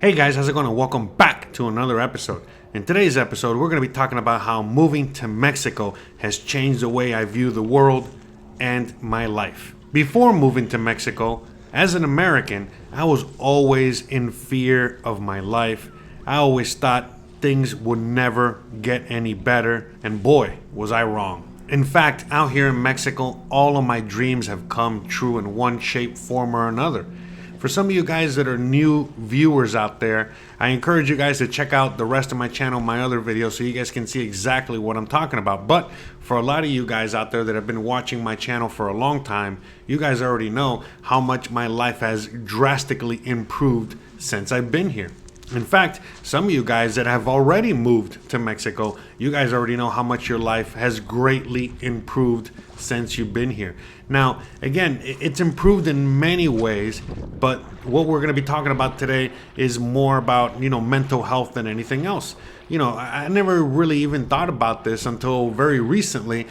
Hey guys, how's it going? Welcome back to another episode. In today's episode, we're going to be talking about how moving to Mexico has changed the way I view the world and my life. Before moving to Mexico, as an American, I was always in fear of my life. I always thought things would never get any better, and boy, was I wrong. In fact, out here in Mexico, all of my dreams have come true in one shape, form, or another. For some of you guys that are new viewers out there, I encourage you guys to check out the rest of my channel, my other videos, so you guys can see exactly what I'm talking about. But for a lot of you guys out there that have been watching my channel for a long time, you guys already know how much my life has drastically improved since I've been here. In fact, some of you guys that have already moved to Mexico, you guys already know how much your life has greatly improved since you've been here. Now, again, it's improved in many ways, but what we're going to be talking about today is more about, mental health than anything else. I never really even thought about this until very recently,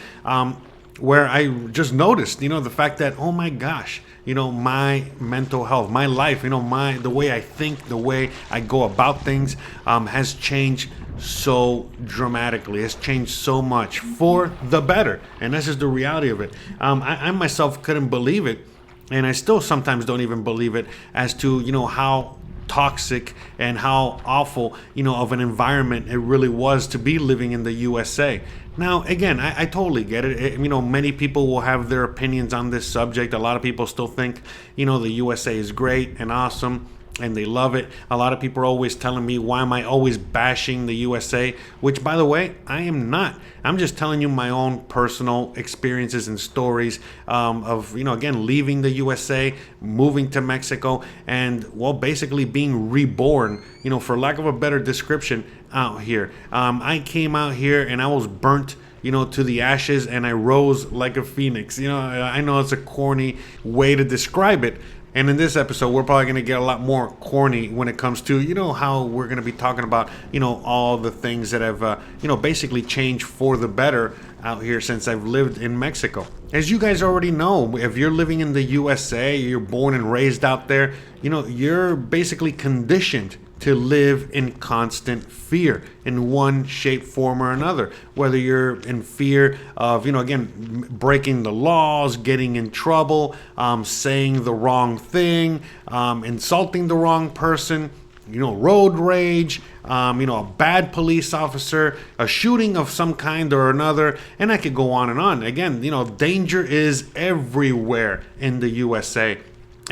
where I just noticed, the fact that, oh my gosh, my mental health, my life, the way I think, the way I go about things has changed so dramatically. It's changed so much for the better. And this is the reality of it. I myself couldn't believe it. And I still sometimes don't even believe it as to, how toxic and how awful, of an environment it really was to be living in the USA. Now, again, I totally get it. Many people will have their opinions on this subject. A lot of people still think, the USA is great and awesome and they love it. A lot of people are always telling me, why am I always bashing the USA? Which, by the way, I am not. I'm just telling you my own personal experiences and stories of, again, leaving the USA, moving to Mexico, and, well, basically being reborn, for lack of a better description, out here. I came out here and I was burnt to the ashes, and I rose like a phoenix. I know it's a corny way to describe it. And in this episode, we're probably going to get a lot more corny when it comes to, how we're going to be talking about, all the things that have, basically changed for the better out here since I've lived in Mexico. As you guys already know, if you're living in the USA, you're born and raised out there, you're basically conditioned to live in constant fear in one shape, form, or another. Whether you're in fear of, again, breaking the laws, getting in trouble, saying the wrong thing, insulting the wrong person, road rage, a bad police officer, a shooting of some kind or another, and I could go on and on. Again, danger is everywhere in the USA.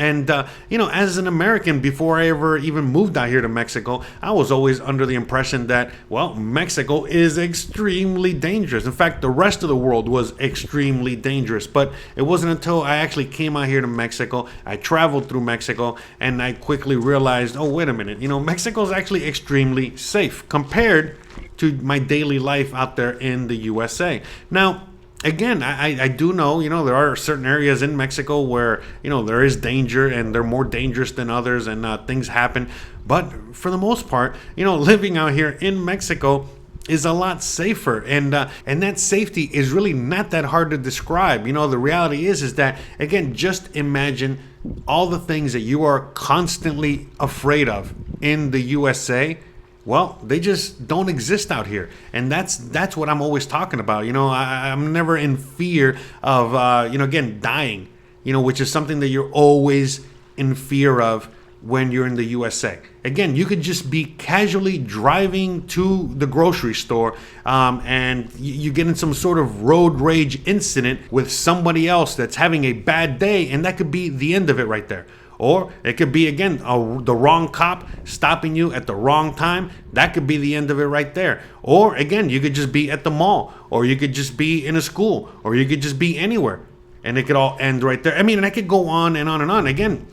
And, as an American, before I ever even moved out here to Mexico, I was always under the impression that, well, Mexico is extremely dangerous. In fact, the rest of the world was extremely dangerous. But it wasn't until I actually came out here to Mexico, I traveled through Mexico, and I quickly realized, oh, wait a minute, Mexico is actually extremely safe compared to my daily life out there in the USA. Now, again, I do know, there are certain areas in Mexico where, there is danger and they're more dangerous than others, and things happen. But for the most part, living out here in Mexico is a lot safer, and that safety is really not that hard to describe. The reality is that, again, just imagine all the things that you are constantly afraid of in the USA. Well, they just don't exist out here. And that's what I'm always talking about. I'm never in fear of, again, dying, which is something that you're always in fear of when you're in the USA. Again, you could just be casually driving to the grocery store and you get in some sort of road rage incident with somebody else that's having a bad day, and that could be the end of it right there. Or it could be, again, the wrong cop stopping you at the wrong time. That could be the end of it right there. Or, again, you could just be at the mall, or you could just be in a school, or you could just be anywhere, and it could all end right there. And I could go on and on and on. Again,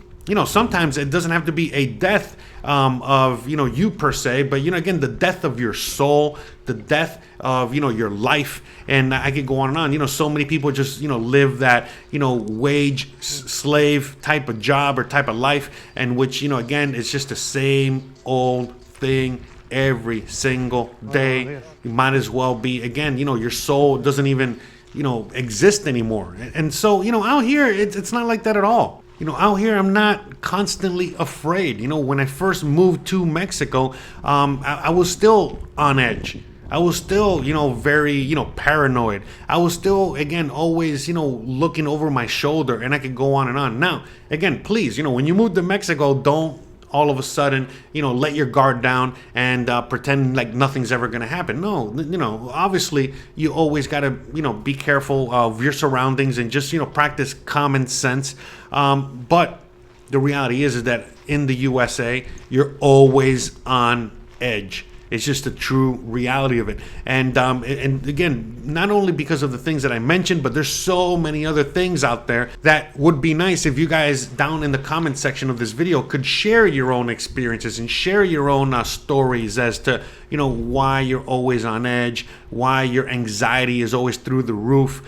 sometimes it doesn't have to be a death of, you per se, but, again, the death of your soul, the death of, your life. And I could go on and on. So many people just, live that, wage slave type of job or type of life, and which, again, it's just the same old thing every single day. You might as well be, again, your soul doesn't even, exist anymore. And so, out here, it's not like that at all. out here I'm not constantly afraid. When I first moved to Mexico, I was still on edge. I was still, very, paranoid. I was still, again, always, looking over my shoulder, and I could go on and on. Now, again, please, when you move to Mexico, don't all of a sudden, let your guard down and pretend like nothing's ever going to happen. No, obviously you always got to, be careful of your surroundings and just, practice common sense. But the reality is that in the USA, you're always on edge. It's just the true reality of it. And again, not only because of the things that I mentioned, but there's so many other things out there that would be nice if you guys down in the comment section of this video could share your own experiences and share your own stories as to, why you're always on edge, why your anxiety is always through the roof,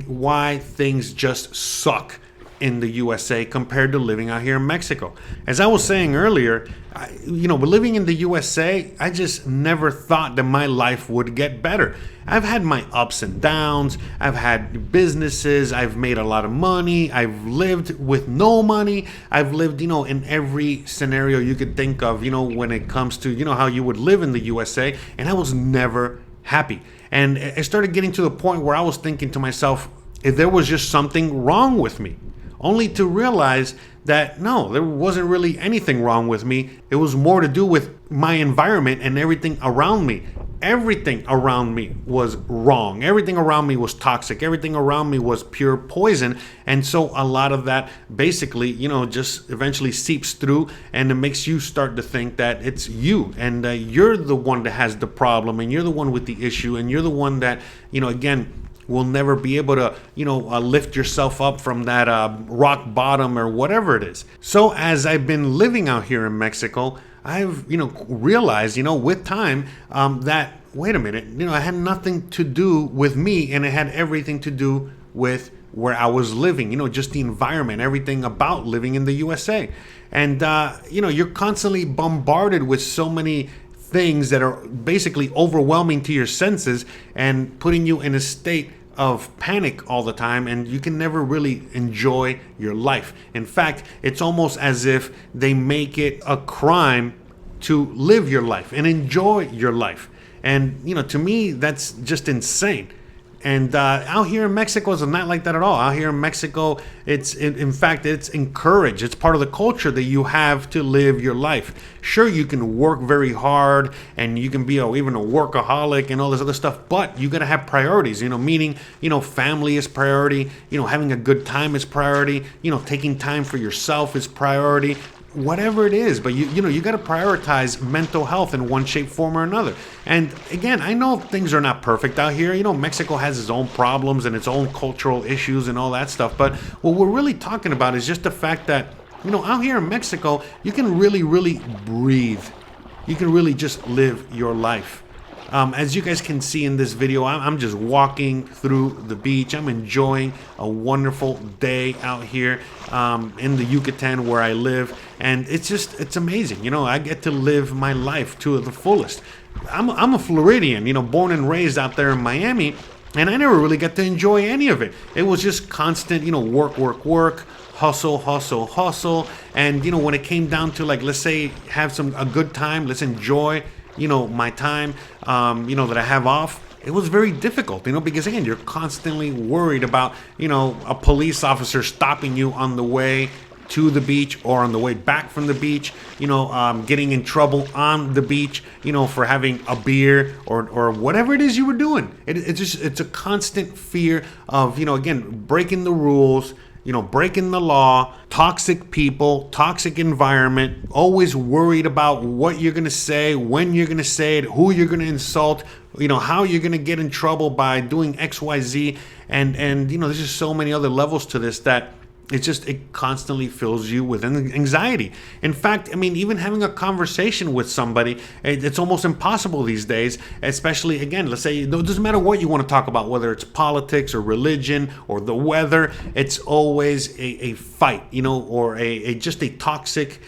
why things just suck in the USA compared to living out here in Mexico. As I was saying earlier, living in the USA, I just never thought that my life would get better. I've had my ups and downs. I've had businesses. I've made a lot of money. I've lived with no money. I've lived, in every scenario you could think of, when it comes to, how you would live in the USA. And I was never happy. And I started getting to the point where I was thinking to myself, if there was just something wrong with me. Only to realize that no, there wasn't really anything wrong with me. It was more to do with my environment and everything around me. Everything around me was wrong. Everything around me was toxic. Everything around me was pure poison. And so a lot of that basically, just eventually seeps through, and it makes you start to think that it's you and you're the one that has the problem, and you're the one with the issue, and you're the one that, again, will never be able to, lift yourself up from that rock bottom or whatever it is. So as I've been living out here in Mexico, I've, realized, with time, that, wait a minute, it had nothing to do with me, and it had everything to do with where I was living, just the environment, everything about living in the USA. And, you're constantly bombarded with so many things that are basically overwhelming to your senses and putting you in a state of panic all the time, and you can never really enjoy your life. In fact, it's almost as if they make it a crime to live your life and enjoy your life. And, to me, that's just insane. And out here in Mexico, it's not like that at all. Out here in Mexico, in fact, it's encouraged. It's part of the culture that you have to live your life. Sure, you can work very hard, and you can be even a workaholic and all this other stuff, but you got to have priorities, meaning, family is priority, having a good time is priority, taking time for yourself is priority. Whatever it is, but you got to prioritize mental health in one shape, form, or another. And again, I know things are not perfect out here. Mexico has its own problems and its own cultural issues and all that stuff. But what we're really talking about is just the fact that, out here in Mexico, you can really, really breathe. You can really just live your life. As you guys can see in this video, I'm just walking through the beach. I'm enjoying a wonderful day out here in the Yucatan where I live. And it's amazing. I get to live my life to the fullest. I'm a Floridian, born and raised out there in Miami. And I never really got to enjoy any of it. It was just constant, work, hustle. And, when it came down to, like, let's say, have a good time, let's enjoy my time, that I have off, it was very difficult, because again, you're constantly worried about, a police officer stopping you on the way to the beach or on the way back from the beach, getting in trouble on the beach, for having a beer or whatever it is you were doing. It's a constant fear of, again, breaking the rules, breaking the law, toxic people, toxic environment, always worried about what you're going to say, when you're going to say it, who you're going to insult, how you're going to get in trouble by doing X, Y, Z. And there's just so many other levels to this that it constantly fills you with anxiety. In fact, even having a conversation with somebody, it's almost impossible these days, especially, again, let's say, it doesn't matter what you want to talk about, whether it's politics or religion or the weather, it's always a fight, or just a toxic,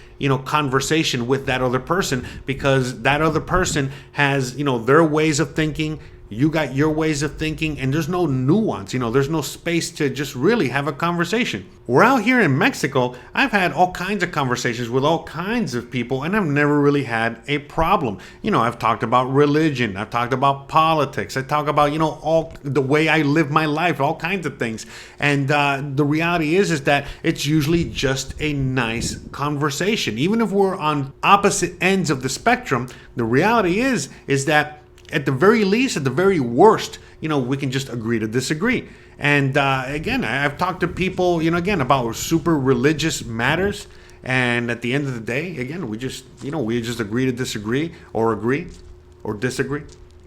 conversation with that other person, because that other person has, their ways of thinking, You got your ways of thinking, and there's no nuance. There's no space to just really have a conversation. We're out here in Mexico. I've had all kinds of conversations with all kinds of people, and I've never really had a problem. I've talked about religion. I've talked about politics. I talk about, all the way I live my life, all kinds of things. And the reality is that it's usually just a nice conversation. Even if we're on opposite ends of the spectrum, the reality is that at the very least, at the very worst, we can just agree to disagree. And again, I've talked to people, again, about super religious matters. And at the end of the day, again, we just agree to disagree, or agree or disagree.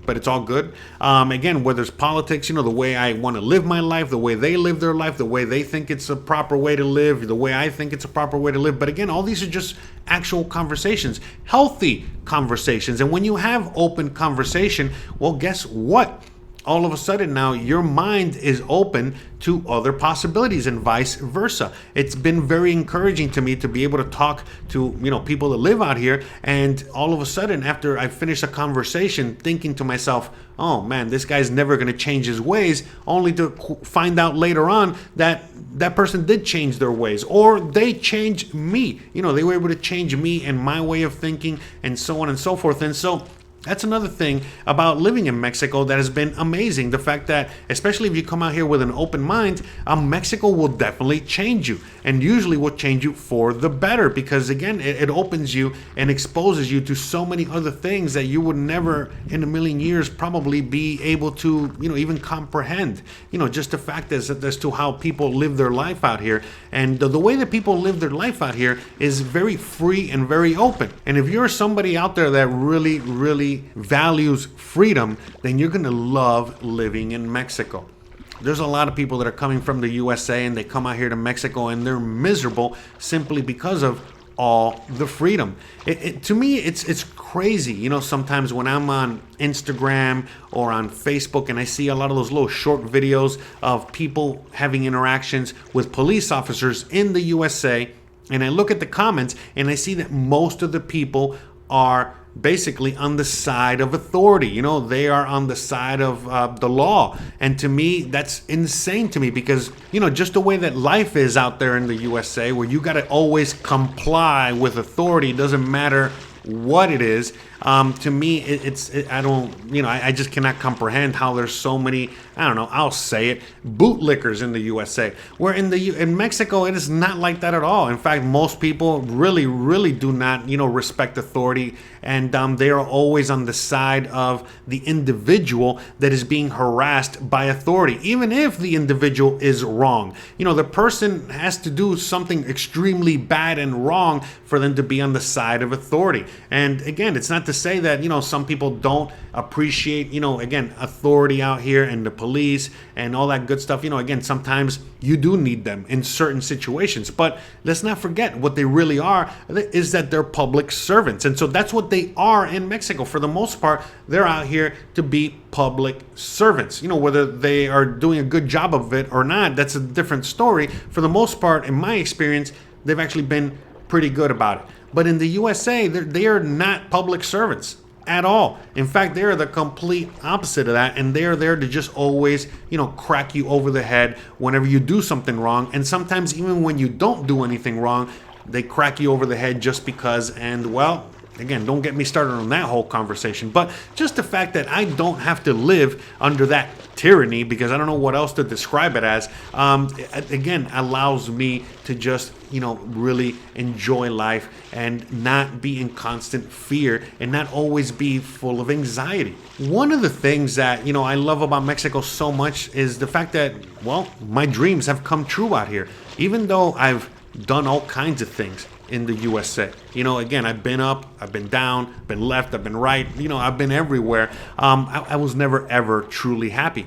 But it's all good. Again, whether it's politics, the way I want to live my life, the way they live their life, the way they think it's a proper way to live, the way I think it's a proper way to live. But again, all these are just actual conversations, healthy conversations. And when you have open conversation, well, guess what? All of a sudden now your mind is open to other possibilities and vice versa. It's been very encouraging to me to be able to talk to, people that live out here. And all of a sudden, after I finish a conversation, thinking to myself, oh man, this guy's never going to change his ways, only to find out later on that that person did change their ways, or they changed me. They were able to change me and my way of thinking, and so on and so forth. And so that's another thing about living in Mexico that has been amazing. The fact that, especially if you come out here with an open mind, Mexico will definitely change you, and usually will change you for the better, because again, it opens you and exposes you to so many other things that you would never in a million years probably be able to, even comprehend. Just the fact as to how people live their life out here. And the way that people live their life out here is very free and very open. And if you're somebody out there that really, really values freedom, then you're going to love living in Mexico. There's a lot of people that are coming from the USA and they come out here to Mexico and they're miserable simply because of all the freedom. To me, it's crazy. Sometimes when I'm on Instagram or on Facebook and I see a lot of those little short videos of people having interactions with police officers in the USA, and I look at the comments and I see that most of the people are basically on the side of authority. They are on the side of the law. And to me, that's insane to me, because, just the way that life is out there in the USA, where you got to always comply with authority, doesn't matter what it is. To me, I just cannot comprehend how there's so many, I'll say it, bootlickers in the USA. Where in Mexico, it is not like that at all. In fact, most people really, really do not, respect authority, and they are always on the side of the individual that is being harassed by authority, even if the individual is wrong. The person has to do something extremely bad and wrong for them to be on the side of authority. And again, it's not to say that, some people don't appreciate, again, authority out here and the police and all that good stuff. Again, sometimes you do need them in certain situations, but let's not forget what they really are is that they're public servants. And so that's what they are in Mexico. For the most part, they're out here to be public servants. Whether they are doing a good job of it or not, that's a different story. For the most part, in my experience, they've actually been pretty good about it. But in the USA, they are not public servants at all. In fact, they are the complete opposite of that, and they are there to just always, crack you over the head whenever you do something wrong. And sometimes even when you don't do anything wrong, they crack you over the head just because. And well, again, don't get me started on that whole conversation. But just the fact that I don't have to live under that tyranny, because I don't know what else to describe it as, again, allows me to just, really enjoy life and not be in constant fear and not always be full of anxiety. One of the things that, I love about Mexico so much is the fact that, well, my dreams have come true out here. Even though I've done all kinds of things in the USA. Again, I've been up, I've been down, I've been left, I've been right, I've been everywhere. I was never, ever truly happy.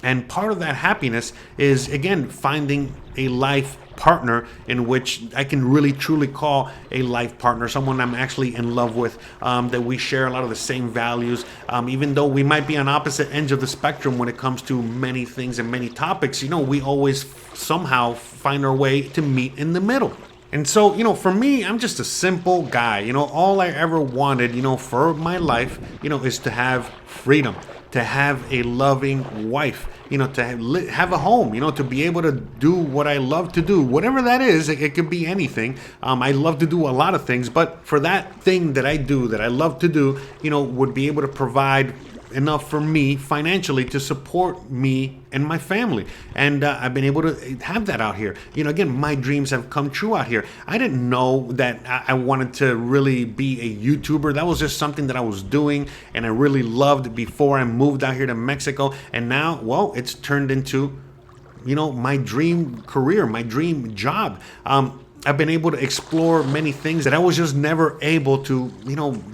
And part of that happiness is, again, finding a life partner in which I can really truly call a life partner, someone I'm actually in love with, that we share a lot of the same values, even though we might be on opposite ends of the spectrum when it comes to many things and many topics. We always somehow find our way to meet in the middle. And so, for me, I'm just a simple guy. All I ever wanted, for my life, is to have freedom, to have a loving wife, to have a home, to be able to do what I love to do, whatever that is. It could be anything. I love to do a lot of things, but for that thing that I do, that I love to do, would be able to provide enough for me financially to support me and my family. And I've been able to have that out here. Again, my dreams have come true out here. I didn't know that I wanted to really be a YouTuber. That was just something that I was doing and I really loved before I moved out here to Mexico. And now, well, it's turned into, my dream career, my dream job. I've been able to explore many things that I was just never able to,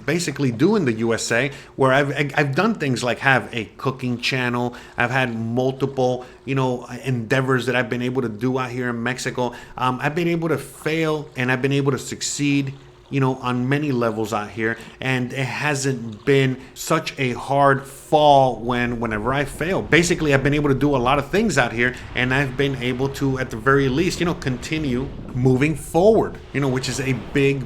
basically do in the USA, where I've done things like have a cooking channel. I've had multiple, endeavors that I've been able to do out here in Mexico. I've been able to fail and I've been able to succeed, on many levels out here. And it hasn't been such a hard fall whenever I fail. Basically, I've been able to do a lot of things out here, and I've been able to, at the very least, continue moving forward, which is a big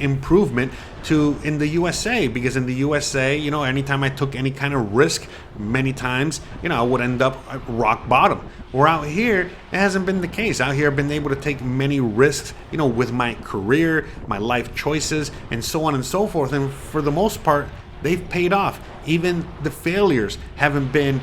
improvement to in the USA, because in the USA, anytime I took any kind of risk, many times, I would end up at rock bottom. Where out here, it hasn't been the case. Out here, I've been able to take many risks, with my career, my life choices, and so on and so forth. And for the most part, they've paid off. Even the failures haven't been,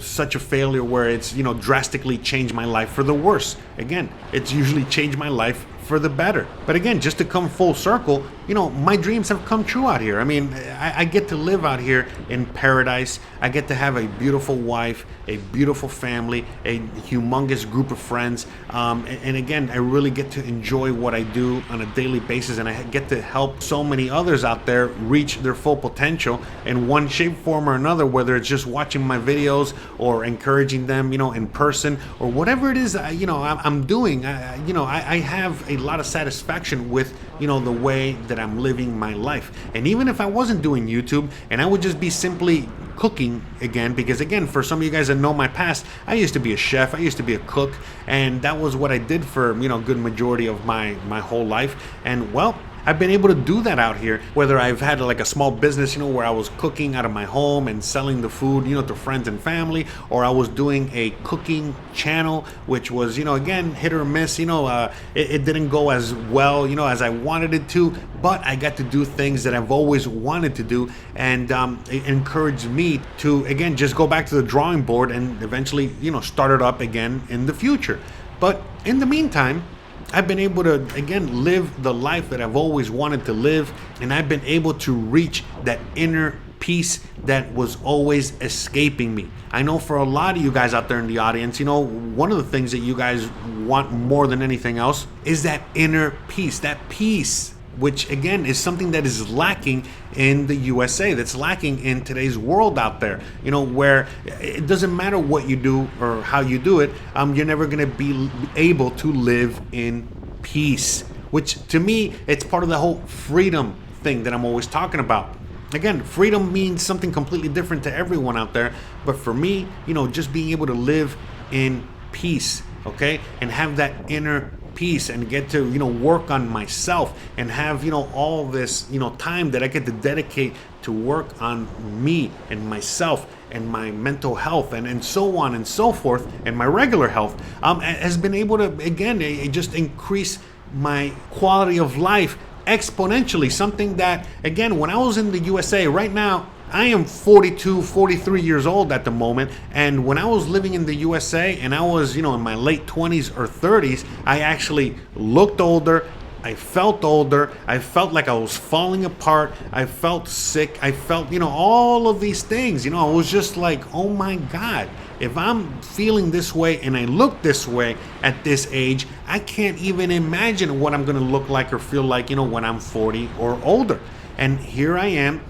such a failure where it's, drastically changed my life for the worse. Again, it's usually changed my life for the better. But again, just to come full circle, my dreams have come true out here. I mean, I get to live out here in paradise. I get to have a beautiful wife, a beautiful family, a humongous group of friends. And again, I really get to enjoy what I do on a daily basis, and I get to help so many others out there reach their full potential in one shape, form, or another, whether it's just watching my videos or encouraging them, in person, or whatever it is, I'm doing. I have a lot of satisfaction with, the way that I'm living my life. And even if I wasn't doing YouTube and I would just be simply cooking again, because again, for some of you guys that know my past, I used to be a chef, I used to be a cook, and that was what I did for, good majority of my whole life. And well, I've been able to do that out here, whether I've had like a small business, where I was cooking out of my home and selling the food, to friends and family, or I was doing a cooking channel, which was, again, hit or miss. It didn't go as well, as I wanted it to, but I got to do things that I've always wanted to do, and it encouraged me to, again, just go back to the drawing board and eventually, start it up again in the future. But in the meantime, I've been able to, again, live the life that I've always wanted to live, and I've been able to reach that inner peace that was always escaping me. I know for a lot of you guys out there in the audience, one of the things that you guys want more than anything else is that inner peace, that peace, which again is something that is lacking in the USA, that's lacking in today's world out there, where it doesn't matter what you do or how you do it, you're never going to be able to live in peace, which to me, it's part of the whole freedom thing that I'm always talking about. Again, freedom means something completely different to everyone out there, but for me, just being able to live in peace, okay, and have that inner peace and get to work on myself and have all this time that I get to dedicate to work on me and myself and my mental health and so on and so forth, and my regular health has been able to, again, just increase my quality of life exponentially. Something that, again, when I was in the USA, right now I am 42, 43 years old at the moment, and when I was living in the USA and I was, in my late 20s or 30s, I actually looked older, I felt older, I felt like I was falling apart, I felt sick, I felt, all of these things, I was just like, oh my God, if I'm feeling this way and I look this way at this age, I can't even imagine what I'm gonna look like or feel like, when I'm 40 or older. And here I am,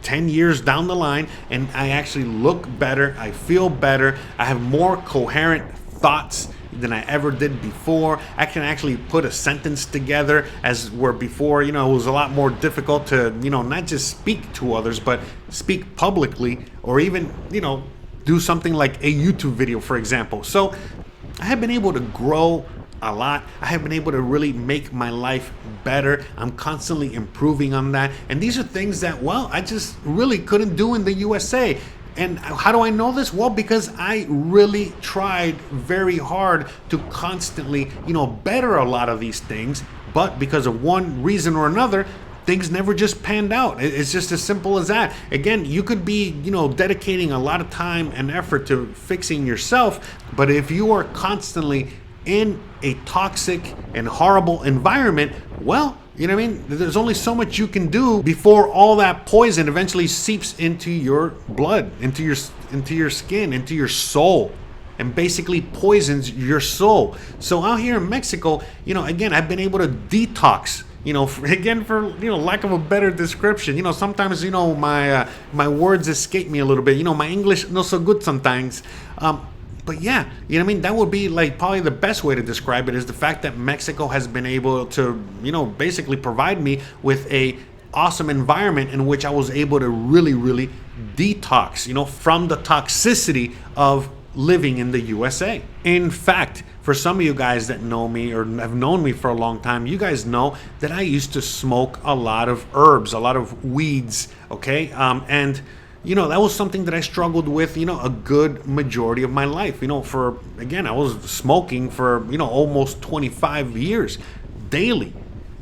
10 years down the line, and I actually look better, I feel better, I have more coherent thoughts than I ever did before. I can actually put a sentence together, as where before, it was a lot more difficult to, not just speak to others, but speak publicly, or even, do something like a YouTube video, for example. So I have been able to grow a lot. I have been able to really make my life better. I'm constantly improving on that. And these are things that, well, I just really couldn't do in the USA. And how do I know this? Well, because I really tried very hard to constantly, better a lot of these things. But because of one reason or another, things never just panned out. It's just as simple as that. Again, you could be, dedicating a lot of time and effort to fixing yourself. But if you are constantly in a toxic and horrible environment, well, there's only so much you can do before all that poison eventually seeps into your blood, into your skin, into your soul, and basically poisons your soul. So out here in Mexico, again, I've been able to detox. For lack of a better description, sometimes my words escape me a little bit. My English not so good sometimes. But yeah, that would be like probably the best way to describe it, is the fact that Mexico has been able to, basically provide me with a awesome environment in which I was able to really, really detox, from the toxicity of living in the USA. In fact, for some of you guys that know me or have known me for a long time, you guys know that I used to smoke a lot of herbs, a lot of weeds, okay? And that was something that I struggled with, a good majority of my life. I was smoking for, almost 25 years, daily,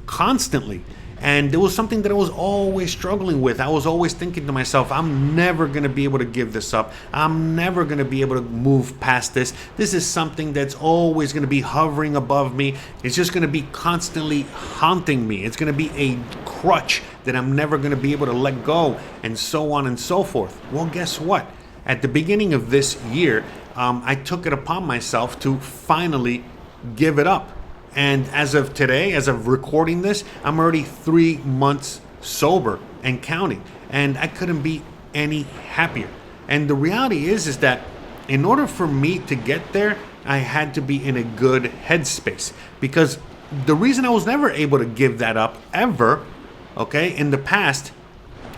constantly. And it was something that I was always struggling with. I was always thinking to myself, I'm never going to be able to give this up. I'm never going to be able to move past this. This is something that's always going to be hovering above me. It's just going to be constantly haunting me. It's going to be a crutch that I'm never going to be able to let go, and so on and so forth. Well, guess what? At the beginning of this year, I took it upon myself to finally give it up. And as of today, as of recording this, I'm already 3 months sober and counting. And I couldn't be any happier. And the reality is that in order for me to get there, I had to be in a good headspace. Because the reason I was never able to give that up ever, okay, in the past,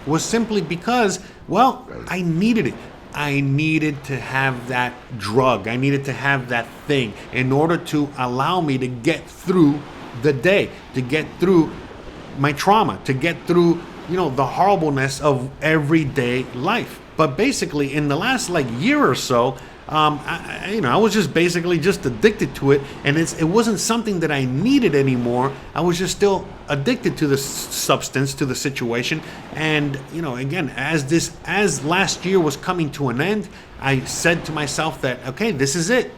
was simply because, well, I needed it. I needed to have that drug. I needed to have that thing in order to allow me to get through the day, to get through my trauma, to get through, the horribleness of everyday life. But basically, in the last year or so, I was just basically just addicted to it, and it wasn't something that I needed anymore. I was just still addicted to the substance, to the situation. And again, as last year was coming to an end, I said to myself that, okay, this is it.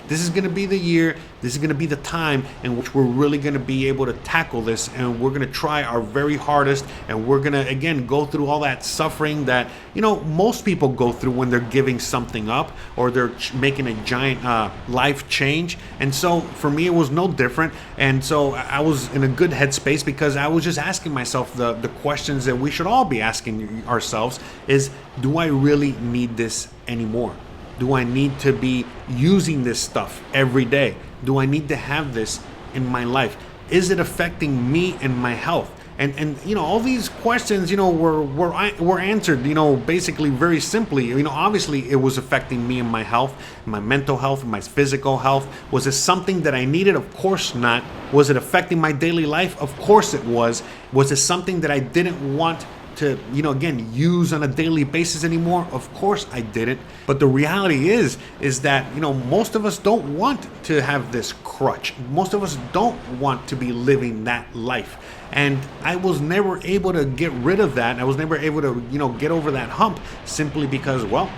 This is going to be the year. This is going to be the time in which we're really going to be able to tackle this, and we're going to try our very hardest, and we're going to, again, go through all that suffering that, most people go through when they're giving something up or they're making a giant life change. And so for me, it was no different. And so I was in a good headspace because I was just asking myself the questions that we should all be asking ourselves is, do I really need this anymore? Do I need to be using this stuff every day? Do I need to have this in my life? Is it affecting me and my health? And all these questions, were answered, basically very simply. Obviously it was affecting me and my health, my mental health, my physical health. Was it something that I needed? Of course not. Was it affecting my daily life? Of course it was. Was it something that I didn't want to, again, use on a daily basis anymore? Of course I didn't. But the reality is that, most of us don't want to have this crutch. Most of us don't want to be living that life. And I was never able to get rid of that. I was never able to, get over that hump simply because, well,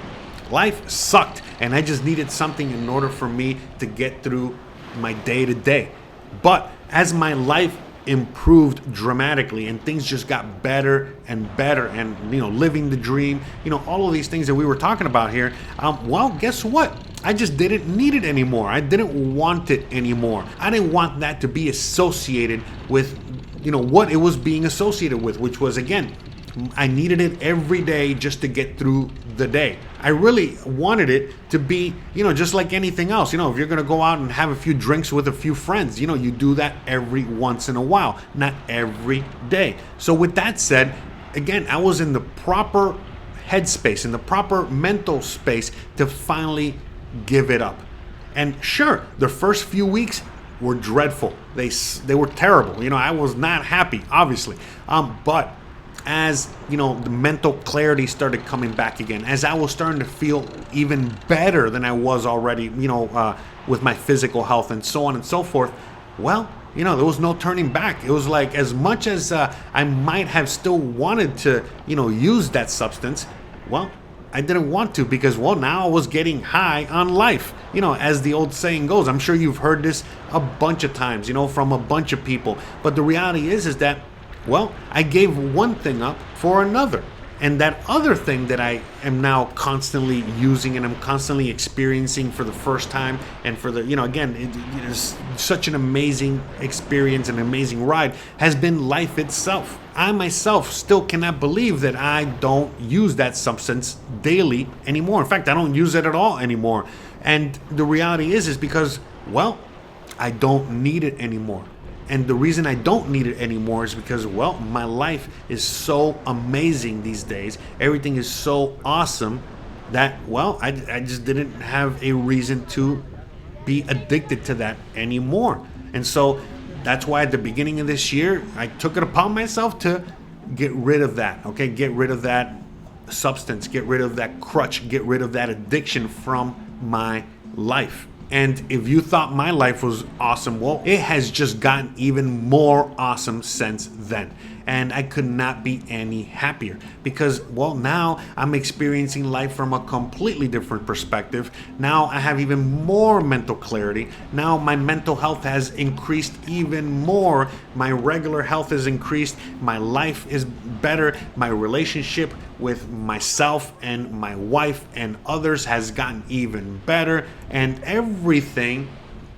life sucked. And I just needed something in order for me to get through my day to day. But as my life improved dramatically and things just got better and better, and living the dream, all of these things that we were talking about here, well, guess what? I just didn't need it anymore. I didn't want it anymore. I didn't want that to be associated with what it was being associated with, which was, again, I needed it every day just to get through the day. I really wanted it to be, just like anything else. If you're going to go out and have a few drinks with a few friends, you do that every once in a while, not every day. So with that said, again, I was in the proper headspace, in the proper mental space to finally give it up. And sure, the first few weeks, were dreadful. They were terrible. I was not happy, obviously. But as the mental clarity started coming back again, as I was starting to feel even better than I was already, with my physical health and so on and so forth, well, there was no turning back. It was like, as much as I might have still wanted to, use that substance, well, I didn't want to, because, well, now I was getting high on life. As the old saying goes, I'm sure you've heard this a bunch of times, from a bunch of people. But the reality is that, well, I gave one thing up for another. And that other thing that I am now constantly using and I'm constantly experiencing for the first time, and for the, again, it is such an amazing experience, an amazing ride, has been life itself. I myself still cannot believe that I don't use that substance daily anymore. In fact, I don't use it at all anymore. And the reality is because, well, I don't need it anymore. And the reason I don't need it anymore is because, well, my life is so amazing these days. Everything is so awesome that, well, I just didn't have a reason to be addicted to that anymore. And so that's why at the beginning of this year, I took it upon myself to get rid of that, okay? Get rid of that substance, get rid of that crutch, get rid of that addiction from my life. And if you thought my life was awesome, well, it has just gotten even more awesome since then. And I could not be any happier because, well, now I'm experiencing life from a completely different perspective. Now I have even more mental clarity. Now my mental health has increased even more. My regular health has increased. My life is better. My relationship with myself and my wife and others has gotten even better. And everything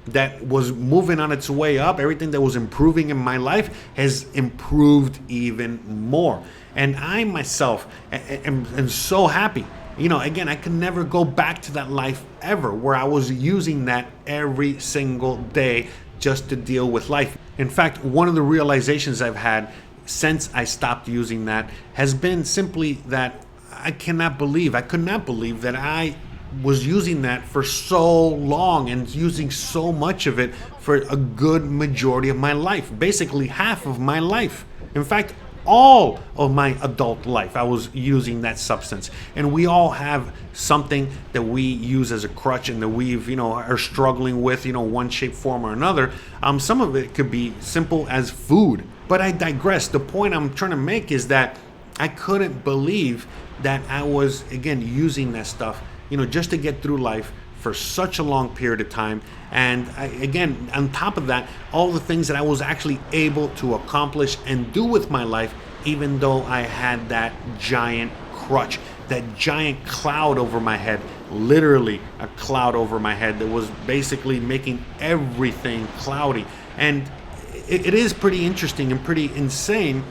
that was moving on its way up, everything that was improving in my life has improved even more. And I myself am so happy. Again, I could never go back to that life ever where I was using that every single day just to deal with life. In fact, one of the realizations I've had since I stopped using that has been simply that I could not believe that I was using that for so long and using so much of it for a good majority of my life, basically half of my life. In fact, all of my adult life, I was using that substance. And we all have something that we use as a crutch and that we've, are struggling with, one shape, form, or another. Some of it could be simple as food. But I digress. The point I'm trying to make is that I couldn't believe that I was, again, using that stuff, just to get through life for such a long period of time. And again, on top of that, all the things that I was actually able to accomplish and do with my life, even though I had that giant crutch, that giant cloud over my head, literally a cloud over my head that was basically making everything cloudy. And it is pretty interesting and pretty insane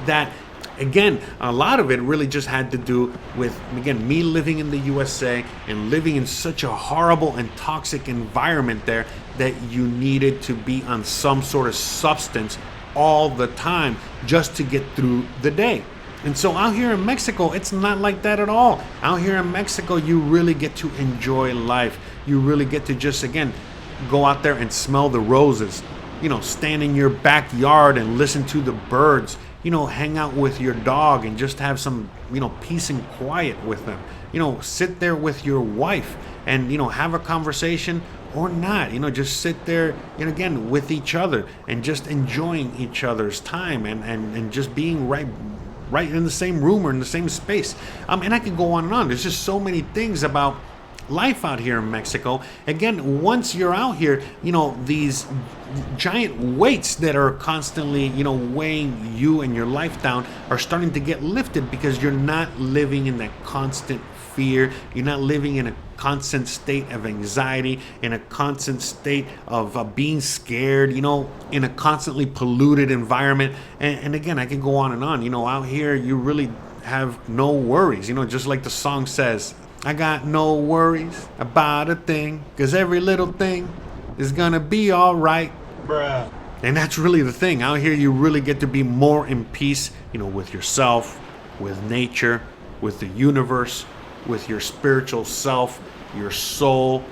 that, again, a lot of it really just had to do with, again, me living in the USA and living in such a horrible and toxic environment there that you needed to be on some sort of substance all the time just to get through the day. And so out here in Mexico, it's not like that at all. Out here in Mexico, you really get to enjoy life. You really get to just, again, go out there and smell the roses, stand in your backyard and listen to the birds, hang out with your dog and just have some, peace and quiet with them. Sit there with your wife and, have a conversation or not, just sit there, again, with each other and just enjoying each other's time and just being right in the same room or in the same space. And I could go on and on. There's just so many things about life out here in Mexico. Again, once you're out here, these giant weights that are constantly, weighing you and your life down are starting to get lifted because you're not living in that constant fear. You're not living in a constant state of anxiety, in a constant state of being scared, in a constantly polluted environment. And again, I can go on and on. Out here, you really have no worries, just like the song says, I got no worries about a thing, 'cause every little thing is gonna be all right. Bruh. And that's really the thing. Out here, you really get to be more in peace, with yourself, with nature, with the universe, with your spiritual self, your soul.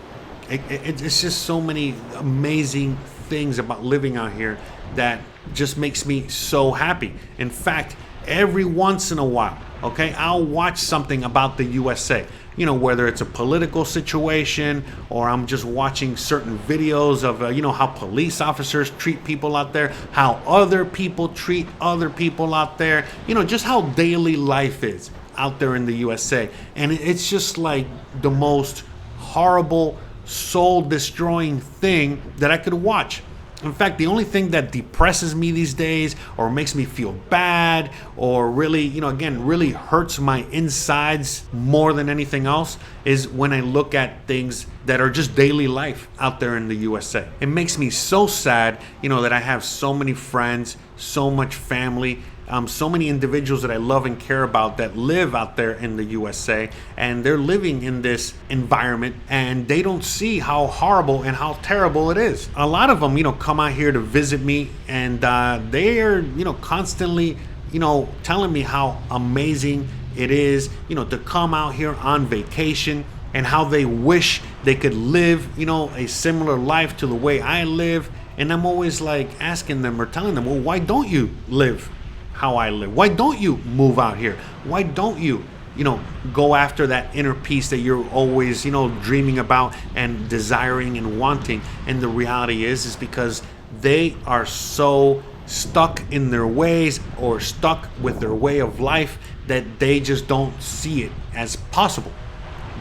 It's just so many amazing things about living out here that just makes me so happy. In fact, every once in a while, okay, I'll watch something about the USA, whether it's a political situation or I'm just watching certain videos of, how police officers treat people out there, how other people treat other people out there, just how daily life is out there in the USA. And it's just like the most horrible, soul-destroying thing that I could watch. In fact, the only thing that depresses me these days or makes me feel bad or really, really hurts my insides more than anything else is when I look at things that are just daily life out there in the USA. It makes me so sad, that I have so many friends, so much family, so many individuals that I love and care about that live out there in the USA, and they're living in this environment and they don't see how horrible and how terrible it is. A lot of them, come out here to visit me, and they are, constantly, telling me how amazing it is, to come out here on vacation, and how they wish they could live, a similar life to the way I live. And I'm always like asking them or telling them, well, why don't you live how I live? Why don't you move out here? Why don't you, go after that inner peace that you're always, dreaming about and desiring and wanting? And the reality is because they are so stuck in their ways or stuck with their way of life that they just don't see it as possible.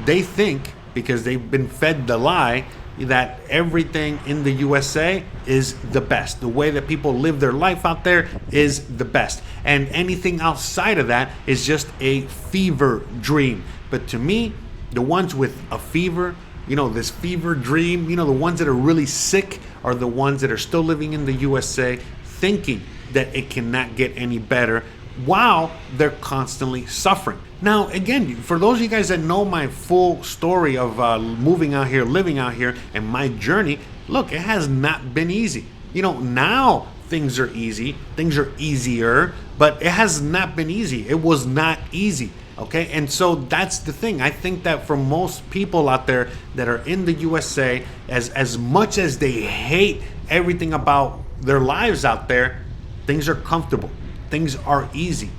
They think, because they've been fed the lie, that everything in the USA is the best. The way that people live their life out there is the best. And anything outside of that is just a fever dream. But to me, the ones with a fever, this fever dream, the ones that are really sick are the ones that are still living in the USA thinking that it cannot get any better while they're constantly suffering. Now, again, for those of you guys that know my full story of moving out here, living out here, and my journey, look, it has not been easy. Now things are easy, things are easier, but it has not been easy. It was not easy, okay? And so that's the thing. I think that for most people out there that are in the USA, as much as they hate everything about their lives out there, things are comfortable. Things are easy.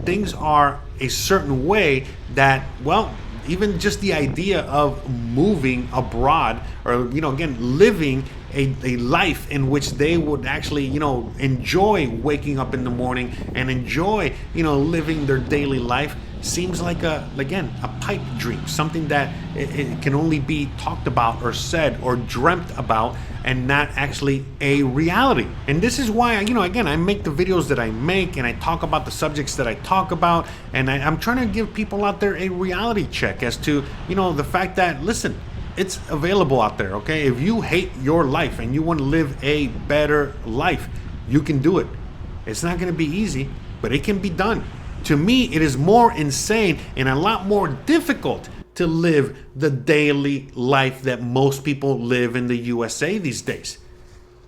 Things are a certain way that, well, even just the idea of moving abroad or, again, living a life in which they would actually, enjoy waking up in the morning and enjoy, living their daily life seems like a pipe dream, something that it can only be talked about or said or dreamt about and not actually a reality. And this is why, again, I make the videos that I make and I talk about the subjects that I talk about, and I'm trying to give people out there a reality check as to, the fact that, listen, it's available out there, okay? If you hate your life and you want to live a better life, you can do it. It's not going to be easy, but it can be done. To me, it is more insane and a lot more difficult to live the daily life that most people live in the USA these days.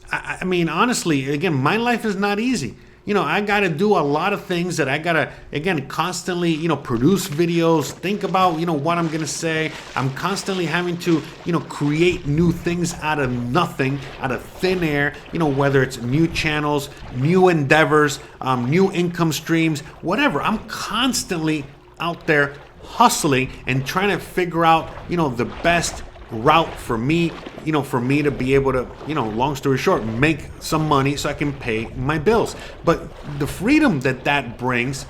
I mean, honestly, again, my life is not easy. I got to do a lot of things that I got to, again, constantly, produce videos, think about, what I'm going to say. I'm constantly having to, create new things out of nothing, out of thin air, whether it's new channels, new endeavors, new income streams, whatever. I'm constantly out there hustling and trying to figure out, the best route for me, for me to be able to, long story short, make some money so I can pay my bills. But the freedom that brings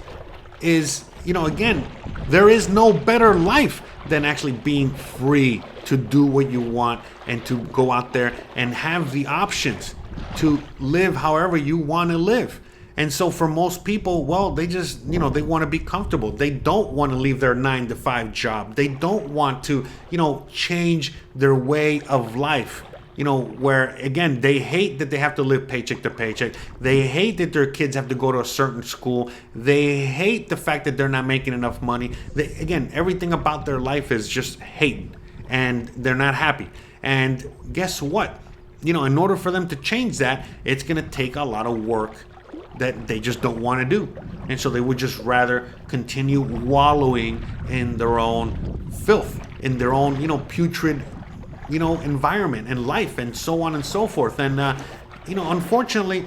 is, again, there is no better life than actually being free to do what you want and to go out there and have the options to live however you want to live. And so for most people, well, they just, they want to be comfortable. They don't want to leave their 9-to-5 job. They don't want to, change their way of life, where, again, they hate that they have to live paycheck to paycheck. They hate that their kids have to go to a certain school. They hate the fact that they're not making enough money. Again, everything about their life is just hate, and they're not happy. And guess what? In order for them to change that, it's going to take a lot of work that they just don't want to do. And so they would just rather continue wallowing in their own filth, in their own, putrid environment and life and so on and so forth. And unfortunately,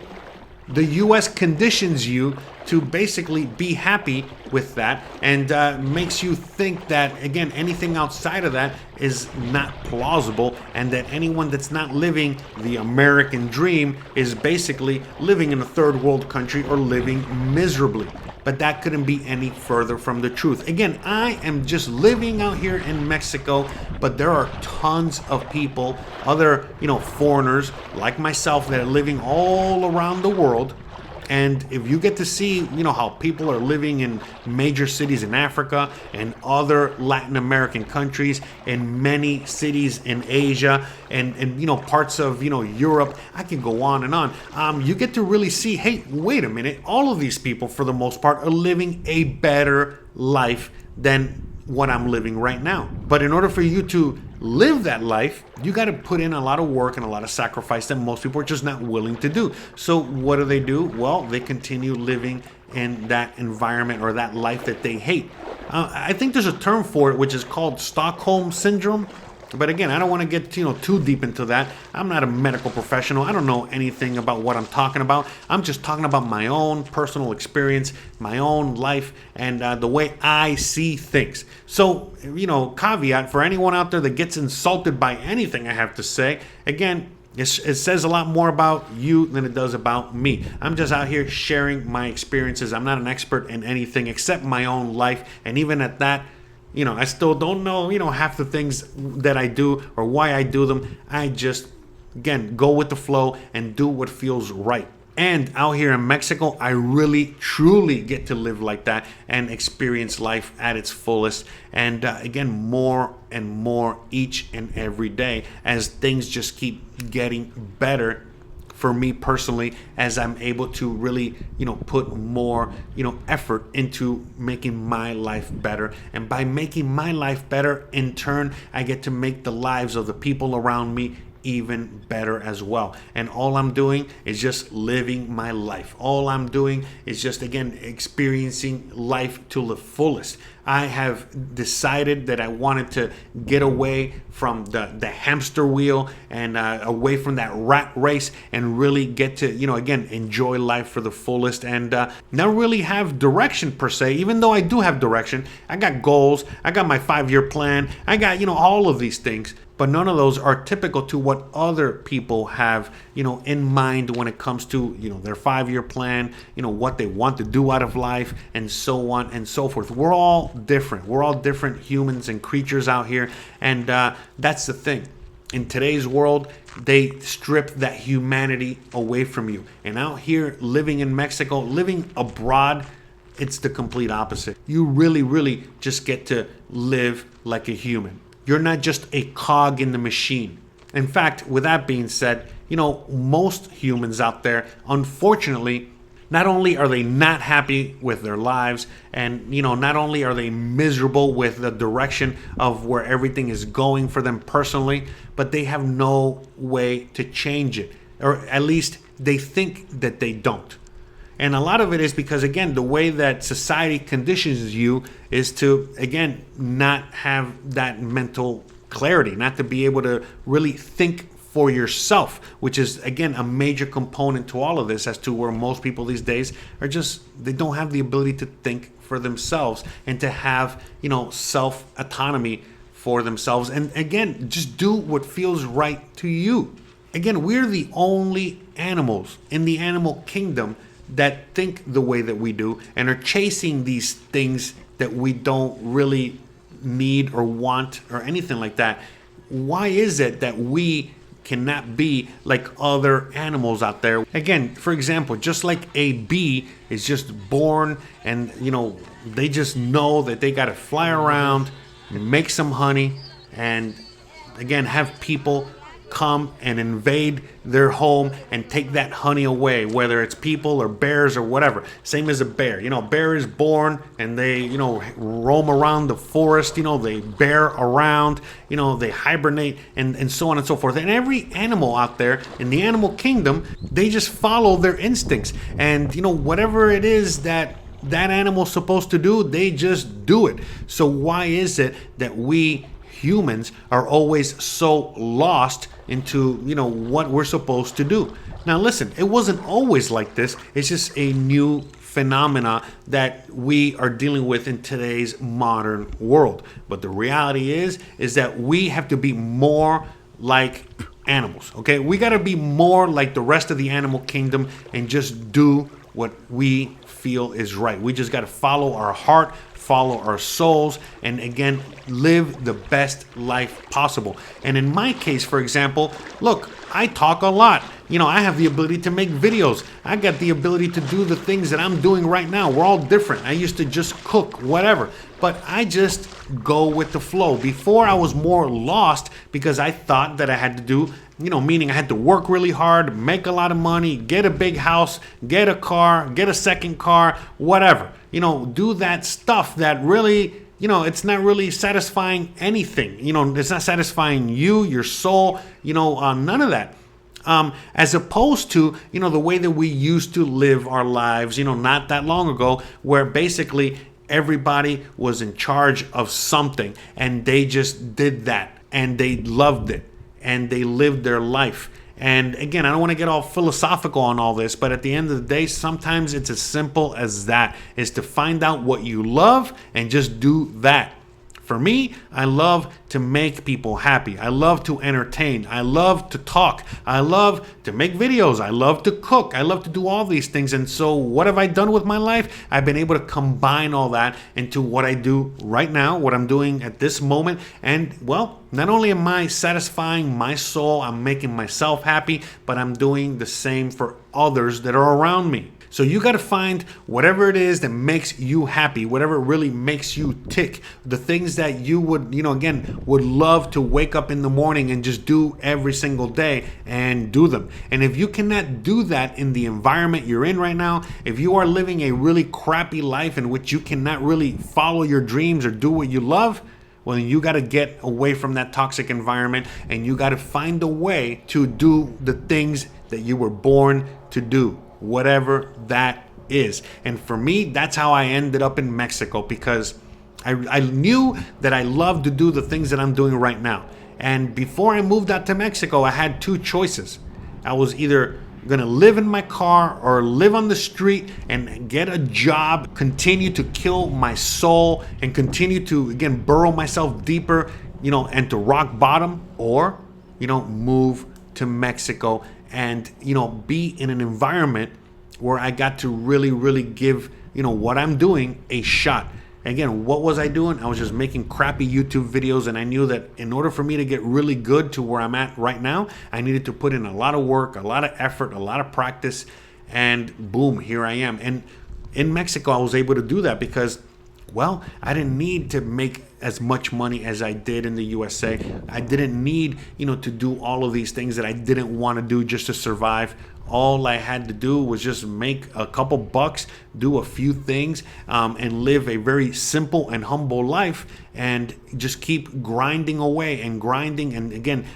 the US conditions you to basically be happy with that, and makes you think that, again, anything outside of that is not plausible, and that anyone that's not living the American dream is basically living in a third world country or living miserably. But that couldn't be any further from the truth. Again, I am just living out here in Mexico, but there are tons of people, other, foreigners like myself, that are living all around the world. And if you get to see, how people are living in major cities in Africa and other Latin American countries, in many cities in Asia, and parts of, Europe, I can go on and on. You get to really see, hey, wait a minute, all of these people, for the most part, are living a better life than what I'm living right now. But in order for you to live that life, you got to put in a lot of work and a lot of sacrifice that most people are just not willing to do. So what do? Well, they continue living in that environment or that life that they hate. I think there's a term for it, which is called Stockholm Syndrome. But again, I don't want to get too deep into that. I'm not a medical professional. I don't know anything about what I'm talking about. I'm just talking about my own personal experience, my own life, and the way I see things. So, caveat for anyone out there that gets insulted by anything I have to say, again, it says a lot more about you than it does about me. I'm just out here sharing my experiences. I'm not an expert in anything except my own life, and even at that, I still don't know, half the things that I do or why I do them. I just, again, go with the flow and do what feels right. And out here in Mexico, I really, truly get to live like that and experience life at its fullest. And again, more and more each and every day as things just keep getting better for me personally, as I'm able to really, put more, effort into making my life better. And by making my life better, in turn, I get to make the lives of the people around me even better as well. And all I'm doing is just living my life. All I'm doing is just, again, experiencing life to the fullest. I have decided that I wanted to get away from the hamster wheel and away from that rat race and really get to, again, enjoy life for the fullest and not really have direction per se, even though I do have direction. I got goals. I got my 5-year plan. I got, all of these things. But none of those are typical to what other people have, in mind when it comes to, their 5-year plan, what they want to do out of life, and so on and so forth. We're all different. We're all different humans and creatures out here. And that's the thing. In today's world, they strip that humanity away from you. And out here, living in Mexico, living abroad, it's the complete opposite. You really, really just get to live like a human. You're not just a cog in the machine. In fact, with that being said, most humans out there, unfortunately, not only are they not happy with their lives, and not only are they miserable with the direction of where everything is going for them personally, but they have no way to change it, or at least they think that they don't. And a lot of it is because, again, the way that society conditions you is to, again, not have that mental clarity, not to be able to really think for yourself, which is, again, a major component to all of this, as to where most people these days are just, they don't have the ability to think for themselves and to have, self-autonomy for themselves. And again, just do what feels right to you. Again, we're the only animals in the animal kingdom that think the way that we do and are chasing these things that we don't really need or want or anything like that. Why is it that we cannot be like other animals out there? Again, for example, just like a bee is just born and, they just know that they got to fly around and make some honey and, again, have people come and invade their home and take that honey away, whether it's people or bears or whatever. Same as a bear. Bear is born and they, roam around the forest, they bear around, they hibernate and so on and so forth. And every animal out there in the animal kingdom, they just follow their instincts. And, whatever it is that animal's supposed to do, they just do it. So why is it that we humans are always so lost into, what we're supposed to do. Now listen, it wasn't always like this. It's just a new phenomena that we are dealing with in today's modern world. But the reality is that we have to be more like animals, okay? We got to be more like the rest of the animal kingdom and just do what we feel is right. We just got to follow our heart, follow our souls, and again, live the best life possible. And in my case, for example, look, I talk a lot. I have the ability to make videos. I got the ability to do the things that I'm doing right now. We're all different. I used to just cook, whatever. But I just go with the flow. Before, I was more lost because I thought that I had to do, meaning I had to work really hard, make a lot of money, get a big house, get a car, get a second car, whatever. Do that stuff that really, it's not really satisfying anything. It's not satisfying you, your soul, none of that. As opposed to, the way that we used to live our lives, not that long ago, where basically everybody was in charge of something and they just did that and they loved it and they lived their life. And again, I don't want to get all philosophical on all this, but at the end of the day, sometimes it's as simple as that, is to find out what you love and just do that. For me, I love to make people happy. I love to entertain. I love to talk. I love to make videos. I love to cook. I love to do all these things. And so what have I done with my life? I've been able to combine all that into what I do right now, what I'm doing at this moment. And well, not only am I satisfying my soul, I'm making myself happy, but I'm doing the same for others that are around me. So you got to find whatever it is that makes you happy, whatever really makes you tick, the things that you would, would love to wake up in the morning and just do every single day and do them. And if you cannot do that in the environment you're in right now, if you are living a really crappy life in which you cannot really follow your dreams or do what you love, well, you got to get away from that toxic environment and you got to find a way to do the things that you were born to do, whatever that is. And for me, that's how I ended up in Mexico, because I knew that I loved to do the things that I'm doing right now. And before I moved out to Mexico, I had two choices. I was either going to live in my car or live on the street and get a job, continue to kill my soul and continue to, again, burrow myself deeper, and to rock bottom, or, move to Mexico and, be in an environment where I got to really, really give, what I'm doing a shot. Again, what was I doing? I was just making crappy YouTube videos, and I knew that in order for me to get really good to where I'm at right now, I needed to put in a lot of work, a lot of effort, a lot of practice, and boom, here I am. And in Mexico, I was able to do that because, well, I didn't need to make as much money as I did in the USA. I didn't need, to do all of these things that I didn't want to do just to survive. All I had to do was just make a couple bucks, do a few things, and live a very simple and humble life, and just keep grinding away and grinding. And again,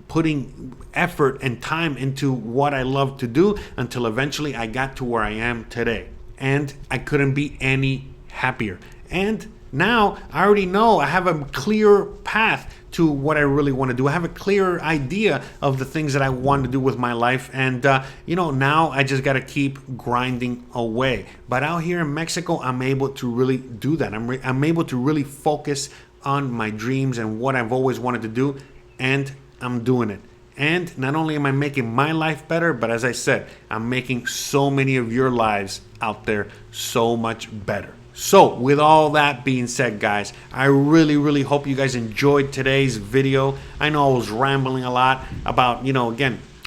putting effort and time into what I love to do until eventually I got to where I am today. And I couldn't be any happier. And now I already know I have a clear path to what I really want to do. I have a clear idea of the things that I want to do with my life. And, now I just got to keep grinding away. But out here in Mexico, I'm able to really do that. I'm able to really focus on my dreams and what I've always wanted to do. And I'm doing it. And not only am I making my life better, but as I said, I'm making so many of your lives out there so much better. So with all that being said, guys, I really, really hope you guys enjoyed today's video. I know I was rambling a lot about,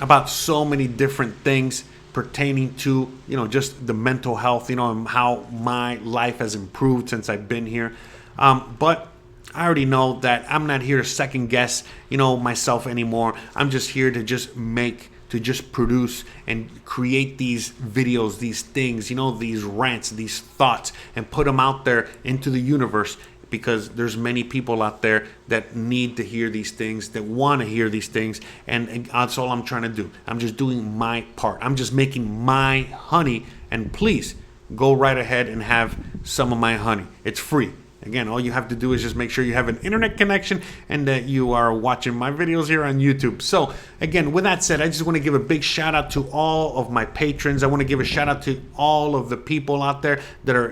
about so many different things pertaining to, just the mental health, and how my life has improved since I've been here. But I already know that I'm not here to second guess, myself anymore. I'm just here to just produce and create these videos, these things, these rants, these thoughts, and put them out there into the universe, because there's many people out there that need to hear these things, that want to hear these things, and that's all I'm trying to do. I'm just doing my part. I'm just making my honey, and please go right ahead and have some of my honey. It's free. Again, all you have to do is just make sure you have an internet connection and that you are watching my videos here on YouTube. So again, with that said, I just want to give a big shout out to all of my patrons. I want to give a shout out to all of the people out there that are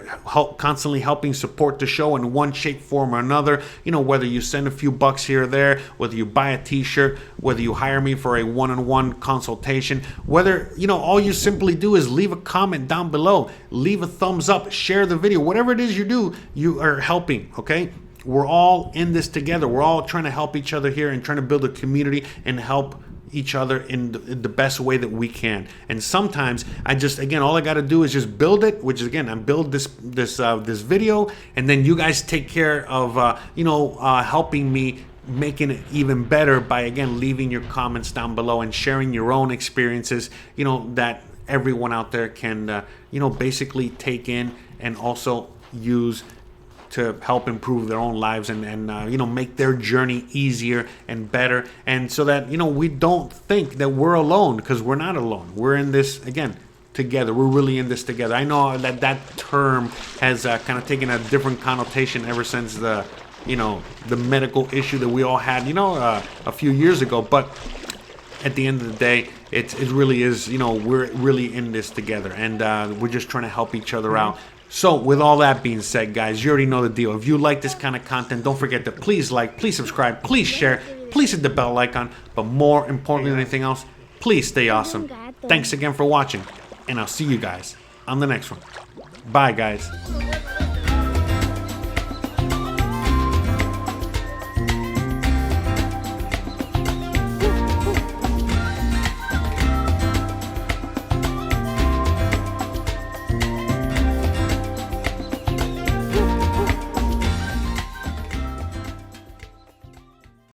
constantly helping support the show in one shape, form, or another. You know, whether you send a few bucks here or there, whether you buy a t-shirt, whether you hire me for a one-on-one consultation, whether, you know, all you simply do is leave a comment down below, leave a thumbs up, share the video, whatever it is you do, you are helping, okay? We're all in this together. We're all trying to help each other here and trying to build a community and help each other in the best way that we can. And sometimes I just, again, all I got to do is just build it, which is, again, I build this video, and then you guys take care of helping me making it even better by, again, leaving your comments down below and sharing your own experiences, you know, that everyone out there can basically take in and also use to help improve their own lives and make their journey easier and better, and so that, you know, we don't think that we're alone, because we're not alone. We're in this, again, together. We're really in this together. I know that term has kind of taken a different connotation ever since the medical issue that we all had, a few years ago, but at the end of the day, it really is, we're really in this together, and we're just trying to help each other out. So with all that being said, guys, you already know the deal. If you like this kind of content, don't forget to please like, please subscribe, please share, please hit the bell icon, but more importantly than anything else, please stay awesome. Thanks again for watching, and I'll see you guys on the next one. Bye, guys.